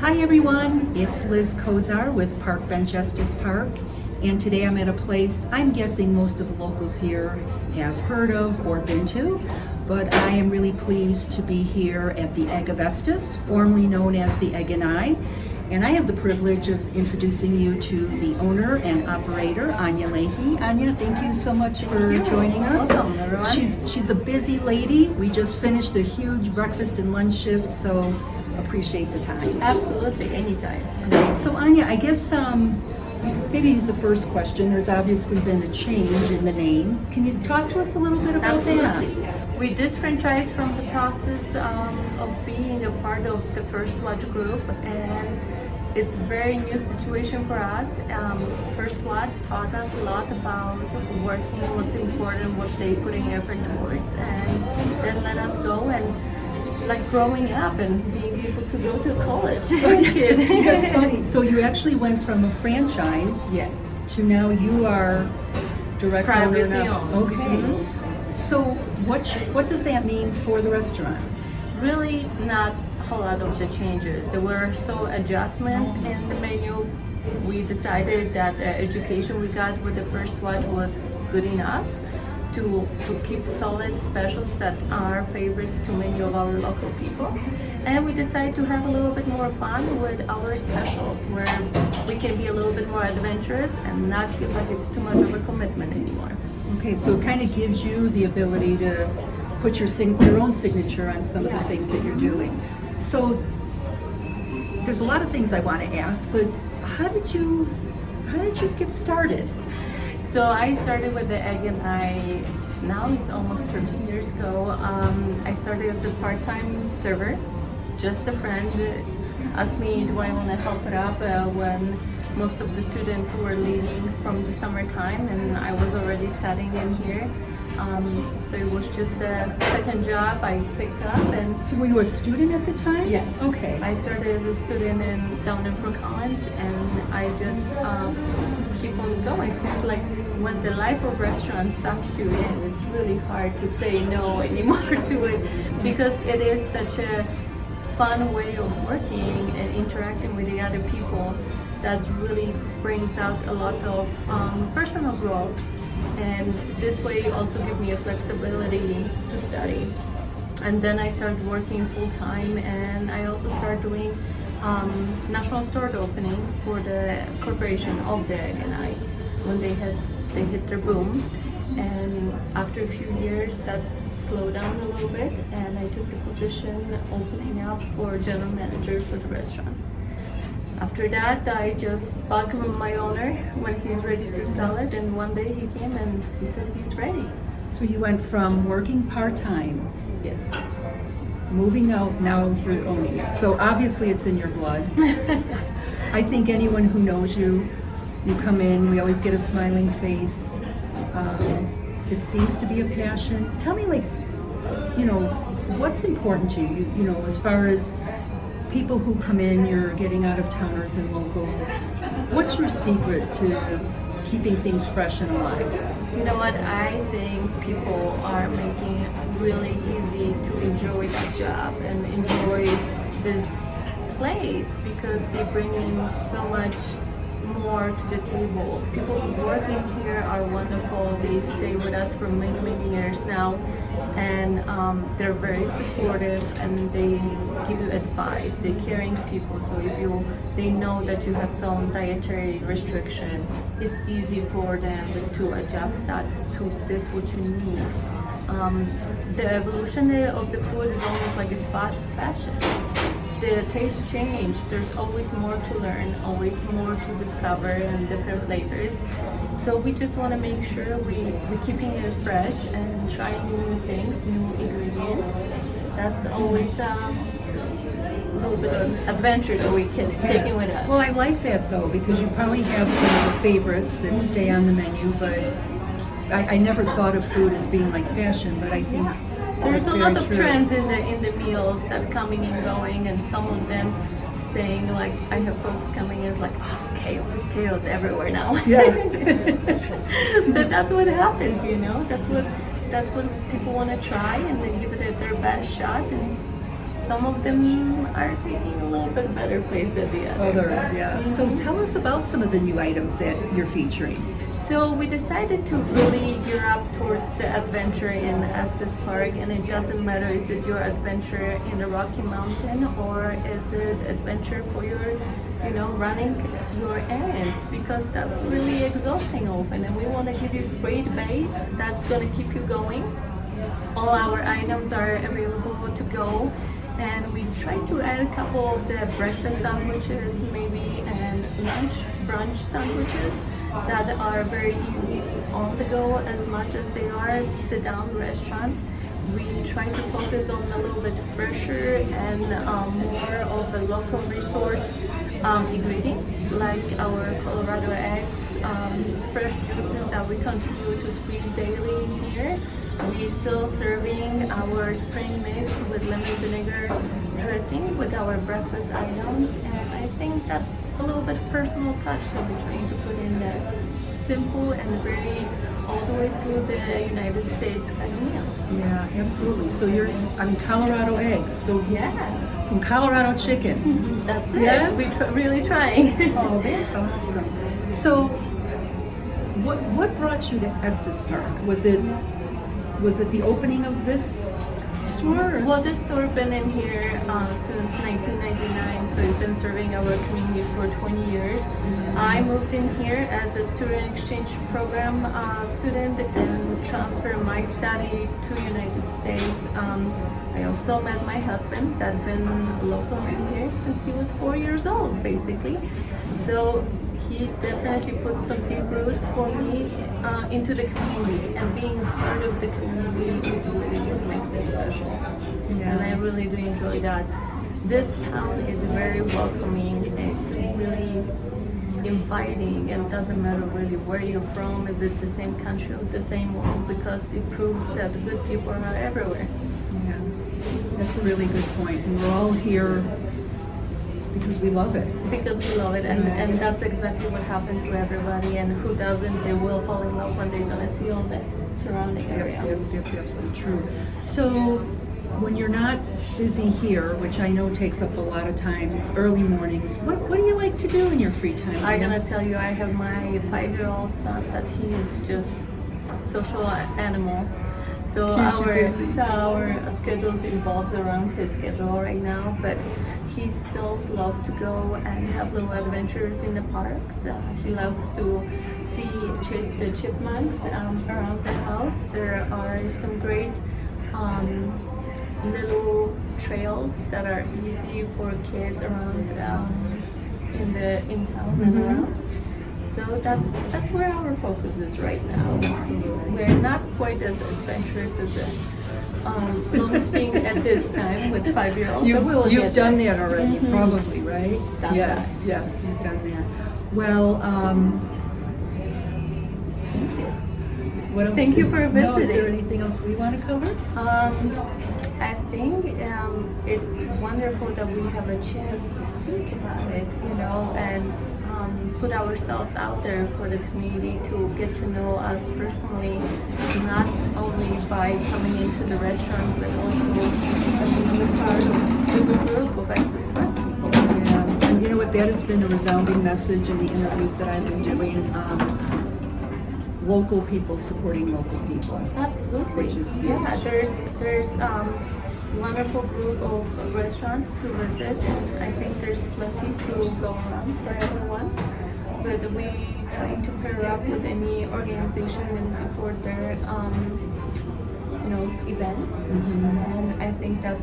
Hi everyone, it's Liz Kozar with Park Bench Estes Park, and today I'm at a place I'm guessing most of the locals here have heard of or been to, but I am really pleased to be here at the Egg of Estes, formerly known as the Egg and and I have the privilege of introducing you to the owner and operator, Ania Leahy. Ania, thank you so much for joining us. Welcome, everyone. She's a busy lady. We just finished a huge breakfast and lunch shift, so appreciate the time. Absolutely, anytime. So Ania, I guess maybe the first question, there's obviously been a change in the name. Can you talk to us a little bit about Absolutely. that? We disfranchised from the process of being a part of the First Watch group, and it's a very new situation for us. First Watch taught us a lot about working, what's important, what they putting effort towards, and then let us go, and it's like growing up and being able to go to college as a kid. That's funny. So you actually went from a franchise Yes. to now you are direct owner Privately now. owned. Okay. So what does that mean for the restaurant? Really not a whole lot of the changes. There were so adjustments in the menu. We decided that the education we got with the First Watch was good enough to keep solid specials that are favorites to many of our local people. And we decided to have a little bit more fun with our specials, where we can be a little bit more adventurous and not feel like it's too much of a commitment anymore. Okay, so it kind of gives you the ability to put your own signature on some of the things that you're doing. So there's a lot of things I want to ask, but how did you get started? So I started with the Egg and now it's almost 13 years ago. I started as a part-time server. Just a friend asked me, do I want to help it up when most of the students were leaving from the summertime, and I was already studying in here. So it was just the second job I picked up. And So were you a student at the time? yes, Okay. I started as a student down in Fort Collins, and I just keep on going. Seems like when the life of restaurant sucks you in, it's really hard to say no anymore to it, because it is such a fun way of working and interacting with the other people that really brings out a lot of personal growth. And this way also give me a flexibility to study. And then I started working full-time, and I also started doing national store opening for the corporation of the Egg and when they hit their boom. And after a few years that's slowed down a little bit, and I took the position opening up for general manager for the restaurant. After that, I just bugged my owner when he's ready to sell it, and one day he came and he said he's ready. So you went from working part-time, Yes. moving out, now you're owning it. So obviously it's in your blood. I think anyone who knows you come in, we always get a smiling face. It seems to be a passion. Tell me, what's important to you, as far as people who come in, you're getting out of towners and locals. What's your secret to keeping things fresh and alive? You know what? I think people are making it really easy to enjoy that job and enjoy this place, because they bring in so much more to the table. People working here are wonderful. They stay with us for many, many years now, and they're very supportive, and they give you advice. They're caring people, so if they know that you have some dietary restriction, it's easy for them to adjust that to this what you need. The evolution of the food is almost like a fashion. The taste change. There's always more to learn, always more to discover, and different flavors. So we just want to make sure we're keeping it fresh and trying new things, new ingredients. That's always a little bit of adventure that we can take in with us. Well, I like that though, because you probably have some of the favorites that stay on the menu, but I never thought of food as being like fashion, but I think There's that's a lot very of true. trends in the meals that coming and going, and some of them staying. Like I have folks coming in like, oh, chaos everywhere now. Yeah. But that's what happens, That's what people want to try, and they give it their best shot and some of them are taking a little bit better place than the others. Others, yeah. So tell us about some of the new items that you're featuring. So we decided to really gear up towards the adventure in Estes Park, and it doesn't matter is it your adventure in the Rocky Mountain or is it adventure for your, running your errands, because that's really exhausting often, and we want to give you a great base that's going to keep you going. All our items are available to go, and we try to add a couple of the breakfast sandwiches maybe and lunch brunch sandwiches that are very easy on the go as much as they are sit down restaurant. We try to focus on a little bit fresher and more of a local resource ingredients like our Colorado eggs, fresh juices that we continue to squeeze daily in here. We still serving our spring mix with lemon vinegar dressing with our breakfast items, and I think that's a little bit personal touch that we're trying to put in there. Simple and very all the way through the United States kind of meals. Yeah, absolutely. So Colorado eggs. So Yeah, from Colorado chickens. that's it. Yes? We're really trying. Oh, that's awesome. So, what brought you to Estes Park? Was it the opening of this store? Well, this store been in here since 1999, so it's been serving our community for 20 years. I moved in here as a student exchange program student and transferred my study to United States. I also met my husband that been local in here since he was 4 years old, basically. So he definitely put some deep roots for me into the community, and being part of the community is really what makes it special. Yeah. And I really do enjoy that. This town is very welcoming. It's really inviting, and doesn't matter really where you're from. Is it the same country or the same world? Because it proves that good people are everywhere. Yeah, that's a really good point. And we're all here because we love it. Because we love it, and that's exactly what happened to everybody. And who doesn't, they will fall in love when they're gonna see all the surrounding area. That's absolutely true. So, when you're not busy here, which I know takes up a lot of time, early mornings, what do you like to do in your free time? I'm gonna tell you, I have my 5-year-old son that he is just social animal. So Keeps you busy. our schedules evolves around his schedule right now, but he still loves to go and have little adventures in the parks. He loves to chase the chipmunks around the house. There are some great little trails that are easy for kids around in town and around. So that's where our focus is right now. Absolutely. We're not quite as adventurous as long swing at this time with 5-year-olds. You've done that already, probably, right? Done Yes, that. yes, you've done that. Well, thank you. What else Thank you for No, is there visiting. anything else we want to cover? I think it's wonderful that we have a chance to speak about it, and put ourselves out there for the community to get to know us personally, not only by coming into the restaurant, but also being part of the group of Estes Park people. Yeah, and you know what? That has been a resounding message in the interviews that I've been doing. Local people supporting local people. Absolutely. Which is huge. Yeah, there's wonderful group of restaurants to visit, and I think there's plenty to go around for everyone. But we try to pair up with any organization and support their events. And I don't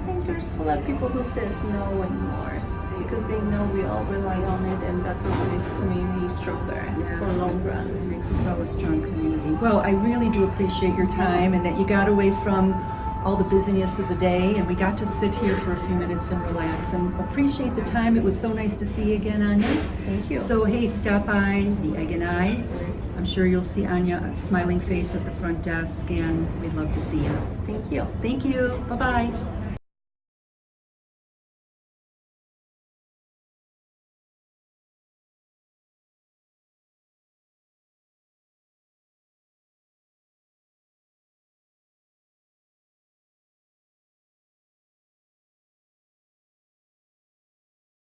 think there's a lot of people who says no anymore, because they know we all rely on it, and that's what makes community stronger for long run. It makes us all a strong community. Well, I really do appreciate your time and that you got away from all the busyness of the day and we got to sit here for a few minutes and relax, and appreciate the time. It was so nice to see you again, Anya. Thank you. So hey, stop by the Egg and I. I'm sure you'll see Anya, a smiling face at the front desk, and we'd love to see you. Thank you. Thank you. Bye-bye.